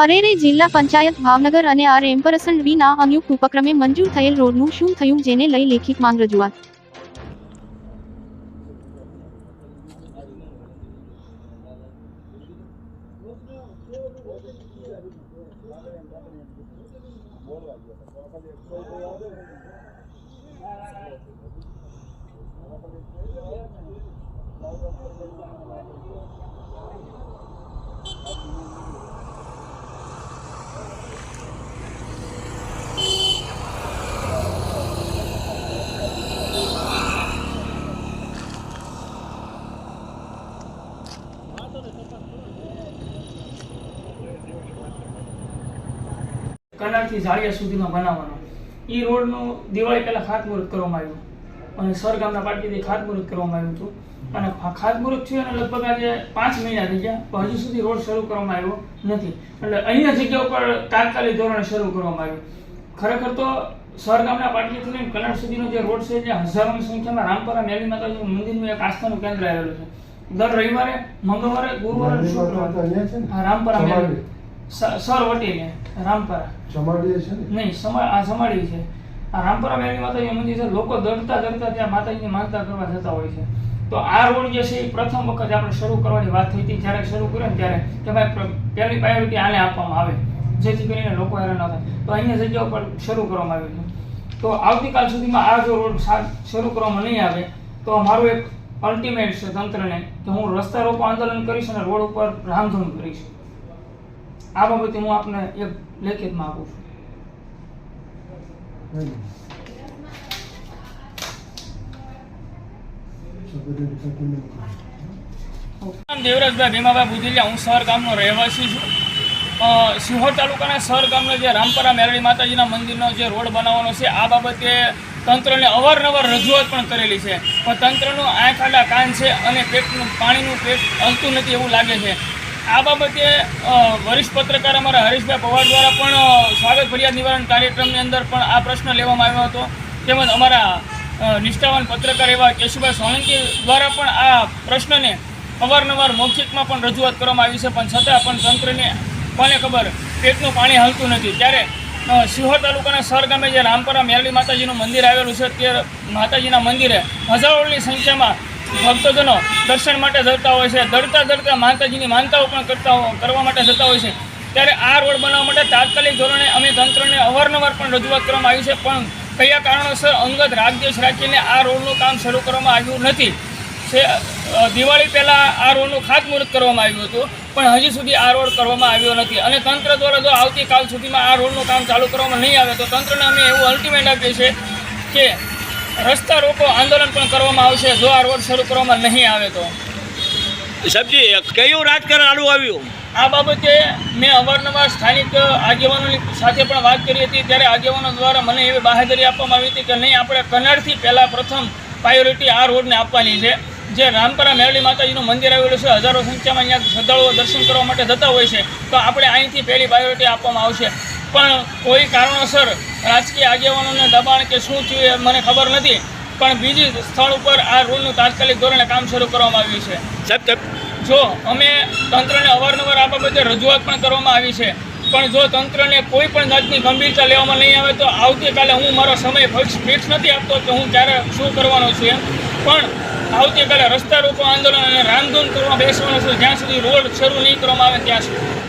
અરેરે જિલ્લા પંચાયત ભાવનગર અને આર એમ્પરસન વીના સંયુક્ત ઉપક્રમે મંજૂર થયેલ રોડનું શું થયું, જેને લઈ લેખિત માંગ રજૂઆત. કનારથી ઝાડિયા સુધીમાં બનાવવાનો એ રોડનું દિવાળી પહેલા ખાતમુહૂર્ત કરવામાં આવ્યું અને સરગામના પાટીથી ખાતમુહૂર્ત કરવામાં આવ્યું હતું અને ખાતમુહૂર્ત થયું અને લગભગ આજે 5 મહિના થઈ ગયા પણ હજુ સુધી રોડ શરૂ કરવામાં આવ્યો નથી. એટલે અહીંયા જગ્યા ઉપર તાત્કાલિક ધોરણે શરૂ કરવામાં આવ્યું. ખરેખર તો સરગામના પાટીથી લઈને કનાર સુધીનો જે રોડ છે, જે હજારોની સંખ્યામાં રામપરા મેલી માતાજીનું મંદિરનું એક આસ્થાનું કેન્દ્ર આવેલું છે. દર રવિવારે, મંગળવારે, ગુરુવારે, શુક્રવારે રામપરા મેલી સર વટીને રામપરા નહીં સમાડી છે. આ રામપરા મેળી માતાજી મંદિર છે. લોકો દરતા ત્યાં માતાજીની માનતા કરવા જતા હોય છે. તો આ રોડ જે છે એ પ્રથમ વખત આપણે શરૂ કરવાની વાત થઈ હતી. જ્યારે શરૂ કર્યો ને ત્યારે કે ભાઈ પહેલી પ્રાયોરિટી આને આપવામાં આવે, જેથી કરીને લોકો હેરાન ન થાય. તો અહીંયા જગ્યા ઉપર શરૂ કરવામાં આવ્યું છે. તો આવતીકાલ સુધીમાં આ જો રોડ શરૂ કરવામાં નહીં આવે તો મારું એક અલ્ટિમેટ છે તંત્રને કે હું રસ્તા રોકો આંદોલન કરીશ અને રોડ ઉપર રામધૂન કરીશ. આ બાબતે હું આપને એક લેખિતમાં આપું છું. દેવરાજભાઈ ભીમાભાઈ બુધિલિયા, હું સર ગામનો રહેવાસી છું. સિહોર તાલુકાના સર ગામનો જે રામપરા મેરડી માતાજીના મંદિરનો જે રોડ બનાવવાનો છે, આ બાબતે તંત્રને અવારનવાર રજૂઆત પણ કરેલી છે, પણ તંત્રનું આંખ આડા કાન છે અને પાણીનું પેટ હલતું નથી એવું લાગે છે. આ બાબતે વરિષ્ઠ પત્રકાર અમારા હરીશભાઈ પવાર દ્વારા પણ સ્વાગત ફરિયાદ નિવારણ કાર્યક્રમની અંદર પણ આ પ્રશ્ન લેવામાં આવ્યો હતો. તેમજ અમારા નિષ્ઠાવાન પત્રકાર એવા કેશુભાઈ સોલંકી દ્વારા પણ આ પ્રશ્નને અવારનવાર મૌખિકમાં પણ રજૂઆત કરવામાં આવી છે, પણ છતાં પણ તંત્રને કોને ખબર પેટનું પાણી હલતું નથી. ત્યારે સિહોર તાલુકાના સર ગામે જે રામપરા મેરડી માતાજીનું મંદિર આવેલું છે, તે માતાજીના મંદિરે હજારોની સંખ્યામાં ભક્તજનો દર્શન માટે જતા હોય છે. દરતા માતાજીની માનતાઓ પણ કરવા માટે જતા હોય છે. ત્યારે આ રોડ બનાવવા માટે તાત્કાલિક ધોરણે અમે તંત્રને અવારનવાર પણ રજૂઆત કરવામાં આવી છે, પણ કયા કારણોસર અંગત રાગદ્વેષ રાખીને આ રોડનું કામ શરૂ કરવામાં આવ્યું નથી. દિવાળી પહેલાં આ રોડનું ખાતમુહૂર્ત કરવામાં આવ્યું હતું, પણ હજી સુધી આ રોડ કરવામાં આવ્યો નથી. અને તંત્ર દ્વારા જો આવતીકાલ સુધીમાં આ રોડનું કામ ચાલુ કરવામાં નહીં આવે તો તંત્રને અમે એવું અલ્ટિમેટ આપીએ છીએ કે રસ્તા રોકો આંદોલન પણ કરવામાં આવશે જો આ રોડ શરૂ કરવામાં નહીં આવે તો. સાહેબજી, કયું રાજકારણ આડું આવ્યું? આ બાબતે મેં અવારનવાર સ્થાનિક આગેવાનોની સાથે પણ વાત કરી હતી. ત્યારે આગેવાનો દ્વારા મને એવી બાહેધરી આપવામાં આવી હતી કે નહીં, આપણે કનારથી પહેલાં પ્રથમ પ્રાયોરિટી આ રોડને આપવાની છે. જે રામપરા મેરડી માતાજીનું મંદિર આવેલું છે, હજારો સંખ્યામાં અહીંયા શ્રદ્ધાળુઓ દર્શન કરવા માટે જતા હોય છે, તો આપણે અહીંથી પહેલી પ્રાયોરિટી આપવામાં આવશે. પણ કોઈ કારણોસર રાજકીય આગેવાનોને દબાણ કે શું થયું એ મને ખબર નથી, પણ બીજી સ્થળ ઉપર આ રોડનું તાત્કાલિક ધોરણે કામ શરૂ કરવામાં આવ્યું છે. જો અમે તંત્રને અવારનવાર આ બાબતે રજૂઆત પણ કરવામાં આવી છે, પણ જો તંત્રને કોઈ પણ જાતની ગંભીરતા લેવામાં નહીં આવે તો આવતીકાલે હું મારો સમય ફિક્સ નથી આપતો કે હું ક્યારે શું કરવાનો છું, પણ આવતીકાલે રસ્તા રોકો આંદોલન અને રામધૂન કરવા બેસવાનો છું જ્યાં સુધી રોડ શરૂ નહીં કરવામાં આવે ત્યાં સુધી.